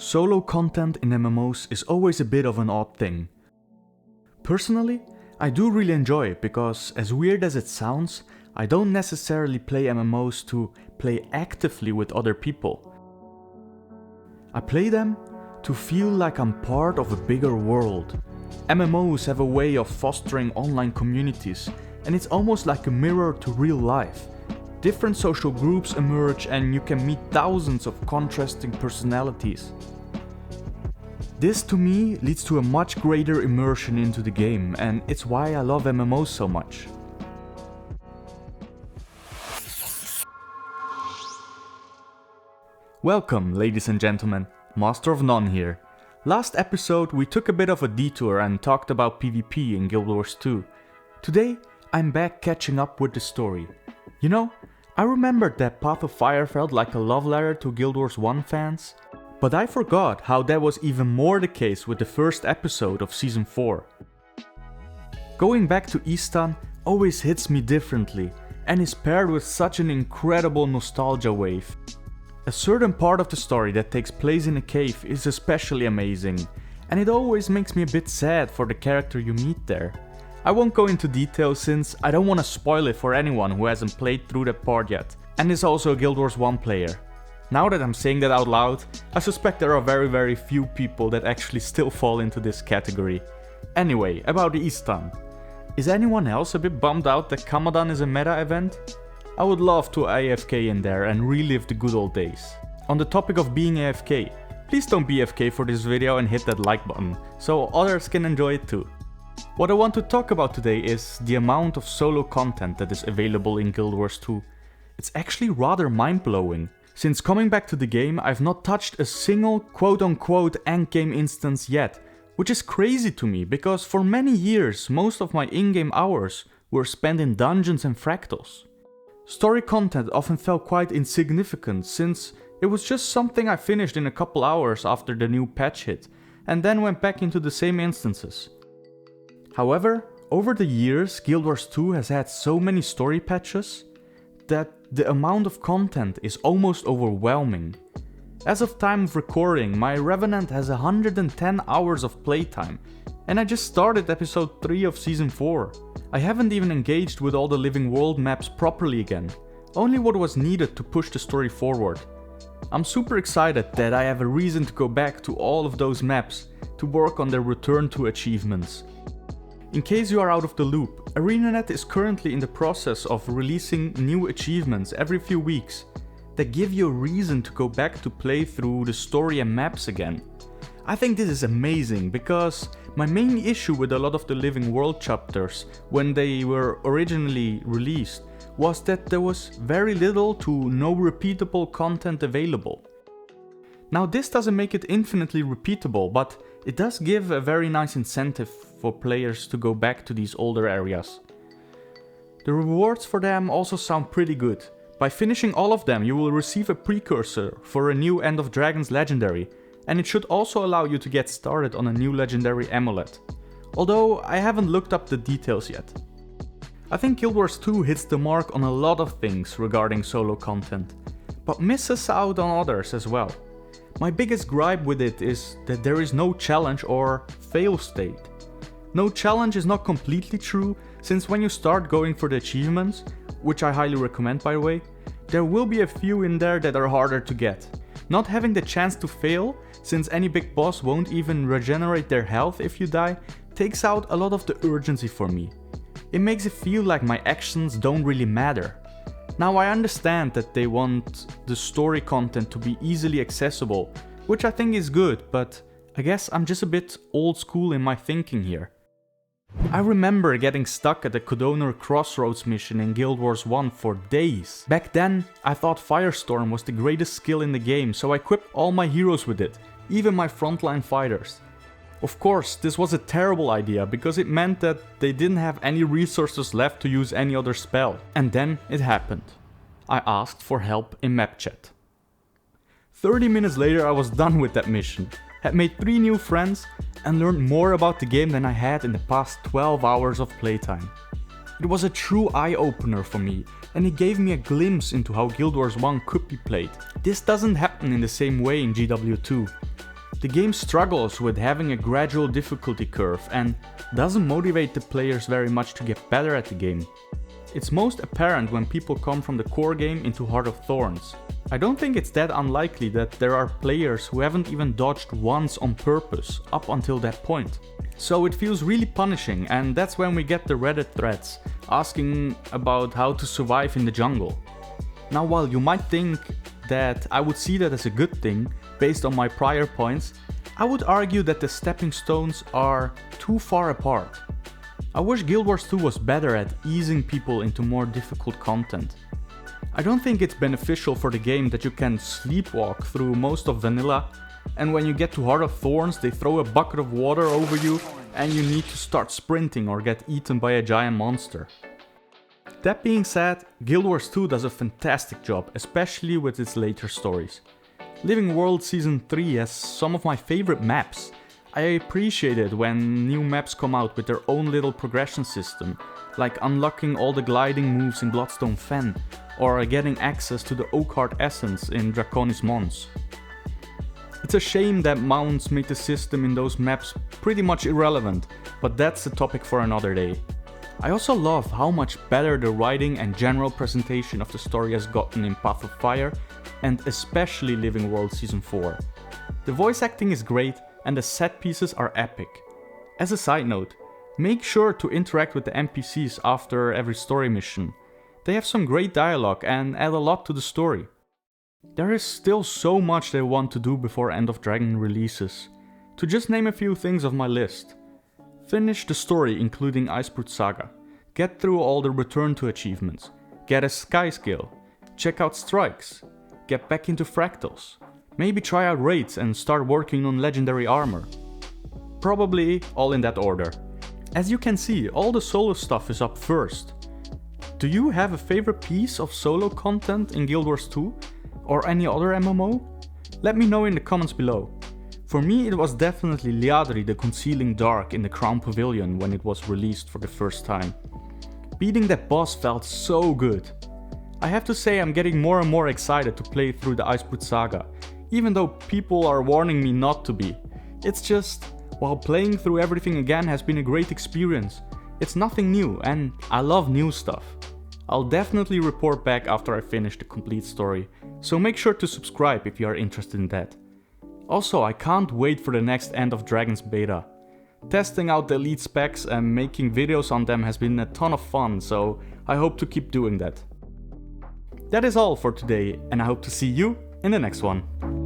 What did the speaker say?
Solo content in MMOs is always a bit of an odd thing. Personally, I do really enjoy it because, as weird as it sounds, I don't necessarily play MMOs to play actively with other people. I play them to feel like I'm part of a bigger world. MMOs have a way of fostering online communities, and it's almost like a mirror to real life. Different social groups emerge and you can meet thousands of contrasting personalities. This to me leads to a much greater immersion into the game, and it's why I love MMOs so much. Welcome, ladies and gentlemen, Master of None here. Last episode we took a bit of a detour and talked about PvP in Guild Wars 2. Today I'm back catching up with the story. You know, I remembered that Path of Fire felt like a love letter to Guild Wars 1 fans, but I forgot how that was even more the case with the first episode of Season 4. Going back to Easton always hits me differently and is paired with such an incredible nostalgia wave. A certain part of the story that takes place in a cave is especially amazing, and it always makes me a bit sad for the character you meet there. I won't go into detail since I don't want to spoil it for anyone who hasn't played through that part yet, and is also a Guild Wars 1 player. Now that I'm saying that out loud, I suspect there are very few people that actually still fall into this category. Anyway, about the Easton. Is anyone else a bit bummed out that Kamadan is a meta event? I would love to AFK in there and relive the good old days. On the topic of being AFK, please don't be AFK for this video and hit that like button, so others can enjoy it too. What I want to talk about today is the amount of solo content that is available in Guild Wars 2. It's actually rather mind-blowing. Since coming back to the game, I've not touched a single quote-unquote endgame instance yet, which is crazy to me because for many years most of my in-game hours were spent in dungeons and fractals. Story content often felt quite insignificant since it was just something I finished in a couple hours after the new patch hit and then went back into the same instances. However, over the years Guild Wars 2 has had so many story patches that the amount of content is almost overwhelming. As of time of recording, my Revenant has 110 hours of playtime and I just started episode 3 of season 4. I haven't even engaged with all the living world maps properly again, only what was needed to push the story forward. I'm super excited that I have a reason to go back to all of those maps to work on their return to achievements. In case you are out of the loop, ArenaNet is currently in the process of releasing new achievements every few weeks that give you a reason to go back to play through the story and maps again. I think this is amazing because my main issue with a lot of the Living World chapters when they were originally released was that there was very little to no repeatable content available. Now this doesn't make it infinitely repeatable, but it does give a very nice incentive for players to go back to these older areas. The rewards for them also sound pretty good. By finishing all of them you will receive a precursor for a new End of Dragons legendary, and it should also allow you to get started on a new legendary amulet, although I haven't looked up the details yet. I think Guild Wars 2 hits the mark on a lot of things regarding solo content, but misses out on others as well. My biggest gripe with it is that there is no challenge or fail state. No challenge is not completely true, since when you start going for the achievements, which I highly recommend by the way, there will be a few in there that are harder to get. Not having the chance to fail, since any big boss won't even regenerate their health if you die, takes out a lot of the urgency for me. It makes it feel like my actions don't really matter. Now I understand that they want the story content to be easily accessible, which I think is good, but I guess I'm just a bit old school in my thinking here. I remember getting stuck at the Codonor Crossroads mission in Guild Wars 1 for days. Back then, I thought Firestorm was the greatest skill in the game, so I equipped all my heroes with it, even my frontline fighters. Of course, this was a terrible idea because it meant that they didn't have any resources left to use any other spell. And then it happened. I asked for help in map chat. 30 minutes later I was done with that mission, had made 3 new friends and learned more about the game than I had in the past 12 hours of playtime. It was a true eye-opener for me, and it gave me a glimpse into how Guild Wars 1 could be played. This doesn't happen in the same way in GW2. The game struggles with having a gradual difficulty curve and doesn't motivate the players very much to get better at the game. It's most apparent when people come from the core game into Heart of Thorns. I don't think it's that unlikely that there are players who haven't even dodged once on purpose up until that point. So it feels really punishing, and that's when we get the Reddit threads asking about how to survive in the jungle. Now, while you might think that I would see that as a good thing based on my prior points, I would argue that the stepping stones are too far apart. I wish Guild Wars 2 was better at easing people into more difficult content. I don't think it's beneficial for the game that you can sleepwalk through most of vanilla, and when you get to Heart of Thorns they throw a bucket of water over you and you need to start sprinting or get eaten by a giant monster. That being said, Guild Wars 2 does a fantastic job, especially with its later stories. Living World Season 3 has some of my favorite maps. I appreciate it when new maps come out with their own little progression system, like unlocking all the gliding moves in Bloodstone Fen, or getting access to the Oakheart Essence in Draconis Mons. It's a shame that mounts made the system in those maps pretty much irrelevant, but that's a topic for another day. I also love how much better the writing and general presentation of the story has gotten in Path of Fire, and especially Living World Season 4. The voice acting is great and the set pieces are epic. As a side note, make sure to interact with the NPCs after every story mission. They have some great dialogue and add a lot to the story. There is still so much they want to do before End of Dragon releases. To just name a few things off my list. Finish the story including Icebrut Saga. Get through all the Return to achievements. Get a Sky skill. Check out Strikes. Get back into Fractals. Maybe try out raids and start working on legendary armor. Probably all in that order. As you can see, all the solo stuff is up first. Do you have a favorite piece of solo content in Guild Wars 2? Or any other MMO? Let me know in the comments below. For me it was definitely Liadri the Concealing Dark in the Crown Pavilion when it was released for the first time. Beating that boss felt so good. I have to say I'm getting more and more excited to play through the Icebrut Saga, even though people are warning me not to be. It's just, while playing through everything again has been a great experience, it's nothing new and I love new stuff. I'll definitely report back after I finish the complete story, so make sure to subscribe if you are interested in that. Also, I can't wait for the next End of Dragons beta. Testing out the elite specs and making videos on them has been a ton of fun, so I hope to keep doing that. That is all for today, and I hope to see you in the next one.